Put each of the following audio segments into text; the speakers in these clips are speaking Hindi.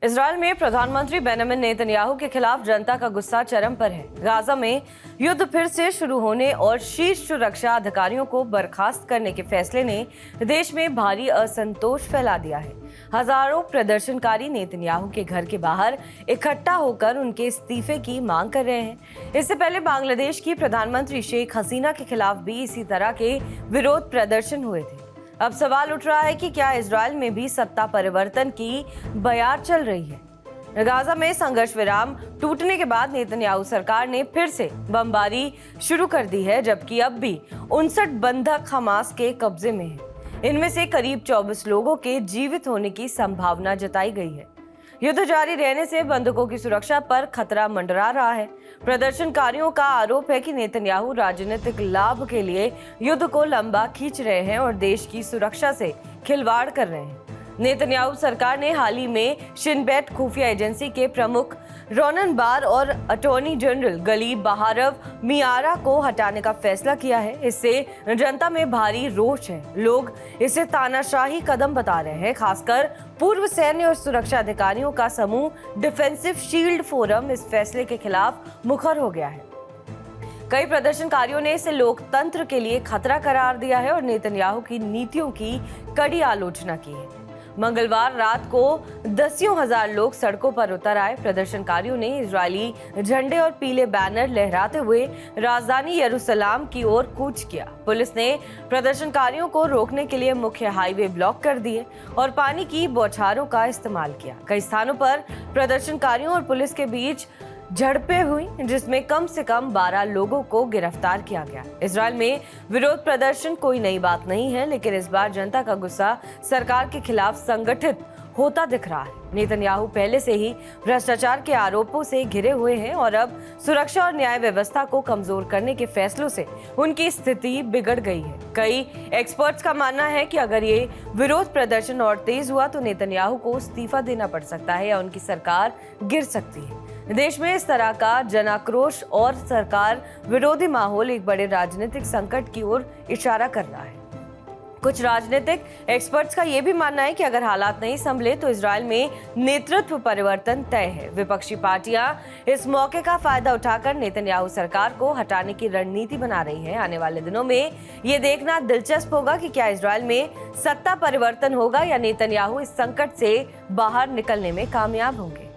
इजरायल में प्रधानमंत्री बेंजामिन नेतन्याहू के खिलाफ जनता का गुस्सा चरम पर है। गाजा में युद्ध फिर से शुरू होने और शीर्ष सुरक्षा अधिकारियों को बर्खास्त करने के फैसले ने देश में भारी असंतोष फैला दिया है। हजारों प्रदर्शनकारी नेतन्याहू के घर के बाहर इकट्ठा होकर उनके इस्तीफे की मांग कर रहे हैं। इससे पहले बांग्लादेश की प्रधानमंत्री शेख हसीना के खिलाफ भी इसी तरह के विरोध प्रदर्शन हुए थे। अब सवाल उठ रहा है कि क्या इजरायल में भी सत्ता परिवर्तन की बयार चल रही है। गाजा में संघर्ष विराम टूटने के बाद नेतन्याहू सरकार ने फिर से बमबारी शुरू कर दी है, जबकि अब भी 59 बंधक हमास के कब्जे में हैं। इनमें से करीब 24 लोगों के जीवित होने की संभावना जताई गई है। युद्ध जारी रहने से बंधकों की सुरक्षा पर खतरा मंडरा रहा है। प्रदर्शनकारियों का आरोप है कि नेतन्याहू राजनीतिक लाभ के लिए युद्ध को लंबा खींच रहे हैं और देश की सुरक्षा से खिलवाड़ कर रहे हैं। नेतन्याहू सरकार ने हाल ही में शिन बेट खुफिया एजेंसी के प्रमुख रोनन बार और अटॉर्नी जनरल गलीब बहारव मियारा को हटाने का फैसला किया है। इससे जनता में भारी रोष है। लोग इसे तानाशाही कदम बता रहे हैं। खासकर पूर्व सैन्य और सुरक्षा अधिकारियों का समूह डिफेंसिव शील्ड फोरम इस फैसले के खिलाफ मुखर हो गया है। कई प्रदर्शनकारियों ने इसे लोकतंत्र के लिए खतरा करार दिया है और नेतन्याहू की नीतियों की कड़ी आलोचना की है। मंगलवार रात को दसियों हजार लोग सड़कों पर उतर आए। प्रदर्शनकारियों ने इजरायली झंडे और पीले बैनर लहराते हुए राजधानी यरूशलेम की ओर कूच किया। पुलिस ने प्रदर्शनकारियों को रोकने के लिए मुख्य हाईवे ब्लॉक कर दिए और पानी की बौछारों का इस्तेमाल किया। कई स्थानों पर प्रदर्शनकारियों और पुलिस के बीच झड़पें हुई, जिसमें कम से कम 12 लोगों को गिरफ्तार किया गया। इजरायल में विरोध प्रदर्शन कोई नई बात नहीं है, लेकिन इस बार जनता का गुस्सा सरकार के खिलाफ संगठित होता दिख रहा है। नेतन्याहू पहले से ही भ्रष्टाचार के आरोपों से घिरे हुए हैं और अब सुरक्षा और न्याय व्यवस्था को कमजोर करने के फैसलों से उनकी स्थिति बिगड़ गई है। कई एक्सपर्ट्स का मानना है कि अगर ये विरोध प्रदर्शन और तेज हुआ तो नेतन्याहू को इस्तीफा देना पड़ सकता है या उनकी सरकार गिर सकती है। देश में इस तरह का जनाक्रोश और सरकार विरोधी माहौल एक बड़े राजनीतिक संकट की ओर इशारा कर रहा है। कुछ राजनीतिक एक्सपर्ट्स का यह भी मानना है कि अगर हालात नहीं संभले तो इजरायल में नेतृत्व परिवर्तन तय है। विपक्षी पार्टियां इस मौके का फायदा उठाकर नेतन्याहू सरकार को हटाने की रणनीति बना रही हैं। आने वाले दिनों में ये देखना दिलचस्प होगा कि क्या इजरायल में सत्ता परिवर्तन होगा या नेतन्याहू इस संकट से बाहर निकलने में कामयाब होंगे।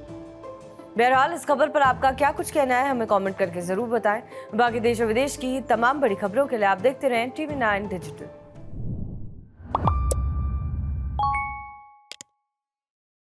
बहरहाल इस खबर पर आपका क्या कुछ कहना है, हमें कमेंट करके जरूर बताएं। बाकी देश और विदेश की तमाम बड़ी खबरों के लिए आप देखते रहें TV9 डिजिटल।